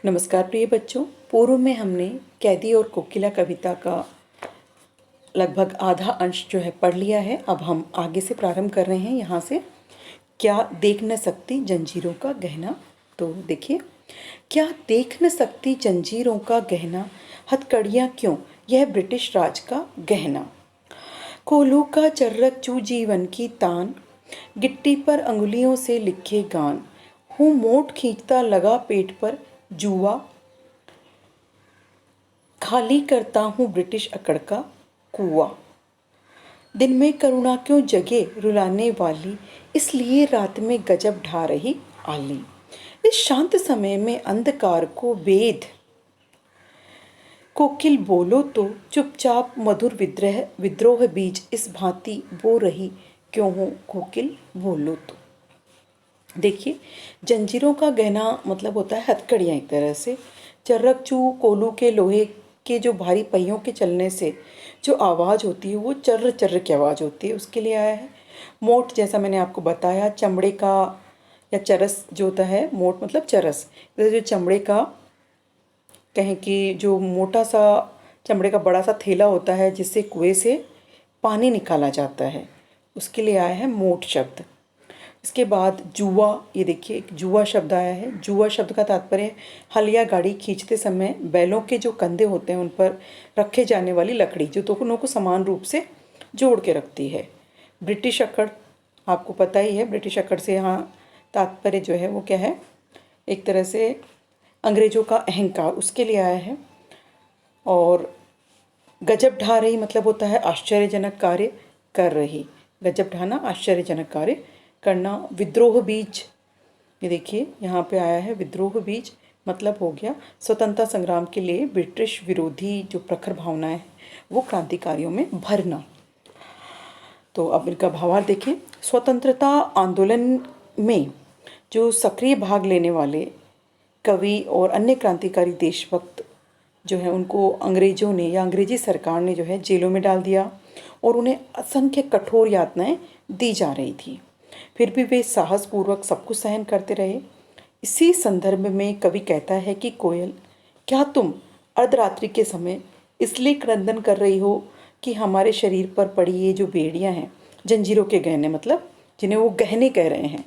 नमस्कार प्रिय बच्चों। पूर्व में हमने कैदी और कोकिला कविता का लगभग आधा अंश जो है पढ़ लिया है। अब हम आगे से प्रारंभ कर रहे हैं। यहाँ से क्या देख न सकती जंजीरों का गहना। तो देखिए, क्या देख न सकती जंजीरों का गहना, हथकड़ियाँ क्यों यह ब्रिटिश राज का गहना। कोलू का चर्रक चू जीवन की तान, गिट्टी पर अंगुलियों से लिखे गान। हूँ मोट खींचता लगा पेट पर जुआ, खाली करता हूँ ब्रिटिश अकड़ का कुआं। दिन में करुणा क्यों जगे रुलाने वाली, इसलिए रात में गजब ढा रही आली। इस शांत समय में अंधकार को वेद, कोकिल बोलो तो चुपचाप मधुर विद्रोह बीज इस भांति बो रही क्यों हो कोकिल बोलो तो। देखिए, जंजीरों का गहना मतलब होता है हथकड़ियाँ। एक तरह से चर्रक चू कोलू के लोहे के जो भारी पहियों के चलने से जो आवाज़ होती है वो चर्र चर्र की आवाज़ होती है, उसके लिए आया है। मोट, जैसा मैंने आपको बताया, चमड़े का या चरस जो होता है, मोट मतलब चरस, जो चमड़े का कहें कि जो मोटा सा चमड़े का बड़ा सा थैला होता है जिससे कुएं से पानी निकाला जाता है, उसके लिए आया है मोट शब्द। इसके बाद जुआ, ये देखिए एक जुआ शब्द आया है। जुआ शब्द का तात्पर्य हल या गाड़ी खींचते समय बैलों के जो कंधे होते हैं उन पर रखे जाने वाली लकड़ी, जो दोनों को समान रूप से जोड़ के रखती है। ब्रिटिश अकड़, आपको पता ही है ब्रिटिश अकड़ से यहाँ तात्पर्य जो है वो क्या है, एक तरह से अंग्रेज़ों का अहंकार, उसके लिए आया है। और गजब ढा रही मतलब होता है आश्चर्यजनक कार्य कर रही। गजब ढाना, आश्चर्यजनक कार्य करना। विद्रोह बीज, ये देखिए यहाँ पे आया है विद्रोह बीज, मतलब हो गया स्वतंत्रता संग्राम के लिए ब्रिटिश विरोधी जो प्रखर भावनाएं हैं वो क्रांतिकारियों में भरना। तो अब इनका भावार्थ देखें। स्वतंत्रता आंदोलन में जो सक्रिय भाग लेने वाले कवि और अन्य क्रांतिकारी देशभक्त जो है उनको अंग्रेज़ों ने या अंग्रेजी सरकार ने जो है जेलों में डाल दिया और उन्हें असंख्य कठोर यातनाएं दी जा रही थी। फिर भी वे साहसपूर्वक सब कुछ सहन करते रहे। इसी संदर्भ में कवि कहता है कि कोयल, क्या तुम अर्धरात्रि के समय इसलिए क्रंदन कर रही हो कि हमारे शरीर पर पड़ी ये जो बेड़ियां हैं, जंजीरों के गहने, मतलब जिन्हें वो गहने कह रहे हैं,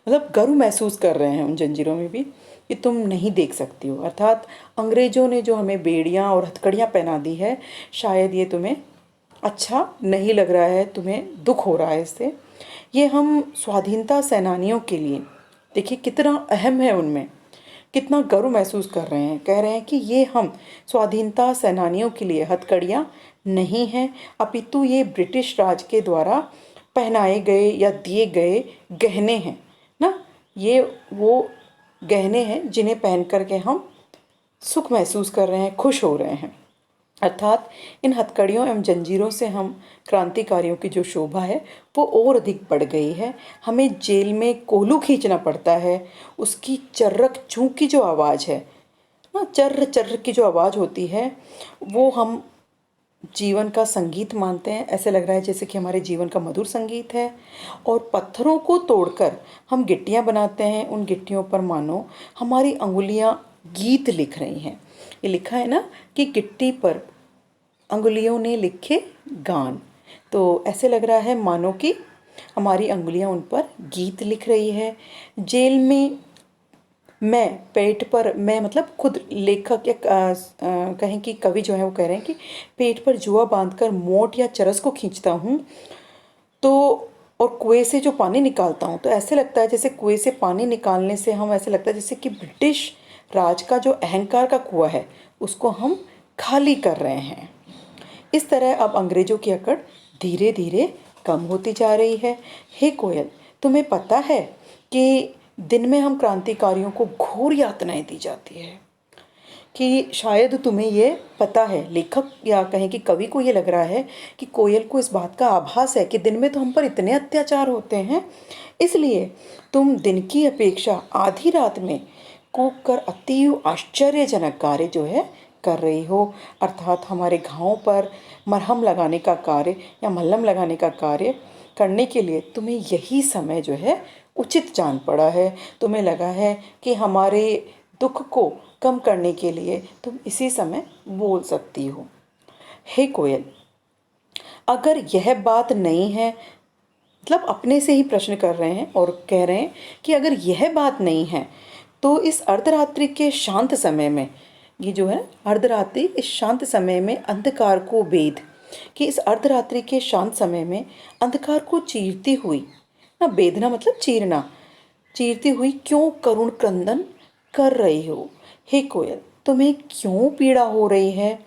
मतलब गर्व महसूस कर रहे हैं उन जंजीरों में भी, कि तुम नहीं देख सकती हो। अर्थात अंग्रेज़ों ने जो हमें बेड़ियां और हथकड़ियाँ पहना दी है, शायद ये तुम्हें अच्छा नहीं लग रहा है, तुम्हें दुख हो रहा है इससे। ये हम स्वाधीनता सेनानियों के लिए, देखिए कितना अहम है, उनमें कितना गर्व महसूस कर रहे हैं। कह रहे हैं कि ये हम स्वाधीनता सेनानियों के लिए हथकड़ियाँ नहीं हैं, अपितु ये ब्रिटिश राज के द्वारा पहनाए गए या दिए गए गहने हैं ना। ये वो गहने हैं जिन्हें पहन करके हम सुख महसूस कर रहे हैं, खुश हो रहे हैं। अर्थात इन हथकड़ियों एवं जंजीरों से हम क्रांतिकारियों की जो शोभा है वो और अधिक बढ़ गई है। हमें जेल में कोलू खींचना पड़ता है, उसकी चर्रक चूं की जो आवाज़ है ना, चर्र चर्र की जो आवाज़ होती है, वो हम जीवन का संगीत मानते हैं। ऐसे लग रहा है जैसे कि हमारे जीवन का मधुर संगीत है। और पत्थरों को तोड़कर हम गिट्टियाँ बनाते हैं, उन गिट्टियों पर मानो हमारी अंगुलियाँ गीत लिख रही हैं। ये लिखा है ना कि गिट्टी पर अंगुलियों ने लिखे गान, तो ऐसे लग रहा है मानो कि हमारी अंगुलियां उन पर गीत लिख रही है। जेल में मैं पेट पर, मैं मतलब खुद लेखक या कहें कि कवि जो है वो कह रहे हैं कि पेट पर जुआ बांधकर मोट या चरस को खींचता हूँ तो, और कुएं से जो पानी निकालता हूँ, तो ऐसे लगता है जैसे कुएं से पानी निकालने से हम, ऐसे लगता है जैसे कि ब्रिटिश राज का जो अहंकार का कुआं है उसको हम खाली कर रहे हैं। इस तरह अब अंग्रेजों की अकड़ धीरे धीरे कम होती जा रही है। हे कोयल, तुम्हें पता है कि दिन में हम क्रांतिकारियों को घोर यातनाएं दी जाती है, कि शायद तुम्हें ये पता है, लेखक या कहें कि कवि को ये लग रहा है कि कोयल को इस बात का आभास है कि दिन में तो हम पर इतने अत्याचार होते हैं, इसलिए तुम दिन की अपेक्षा आधी रात में कूक कर अति आश्चर्यजनक कार्य जो है कर रही हो। अर्थात हमारे घावों पर मरहम लगाने का कार्य या मलहम लगाने का कार्य करने के लिए तुम्हें यही समय जो है उचित जान पड़ा है। तुम्हें लगा है कि हमारे दुख को कम करने के लिए तुम इसी समय बोल सकती हो। हे कोयल, अगर यह बात नहीं है, मतलब अपने से ही प्रश्न कर रहे हैं और कह रहे हैं कि अगर यह बात नहीं है तो इस अर्धरात्रि के शांत समय में, ये जो है अर्धरात्रि इस शांत समय में अंधकार को भेद, कि इस अर्धरात्रि के शांत समय में अंधकार को चीरती हुई, ना भेदना मतलब चीरना, चीरती हुई क्यों करुण क्रंदन कर रही हो। हे कोयल, तुम्हें क्यों पीड़ा हो रही है?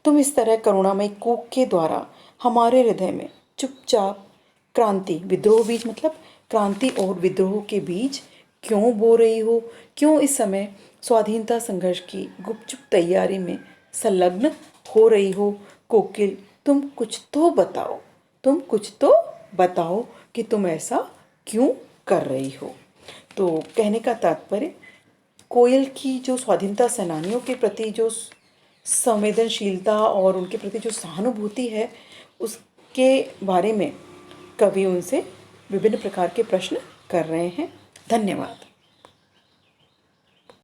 तुम इस तरह करुणामय कूक के द्वारा हमारे हृदय में चुपचाप क्रांति, विद्रोह बीज मतलब क्रांति और विद्रोह के बीज क्यों बो रही हो? क्यों इस समय स्वाधीनता संघर्ष की गुपचुप तैयारी में संलग्न हो रही हो? कोकिल, तुम कुछ तो बताओ, तुम कुछ तो बताओ कि तुम ऐसा क्यों कर रही हो। तो कहने का तात्पर्य, कोयल की जो स्वाधीनता सेनानियों के प्रति जो संवेदनशीलता और उनके प्रति जो सहानुभूति है, उसके बारे में कवि उनसे विभिन्न प्रकार के प्रश्न कर रहे हैं। धन्यवाद।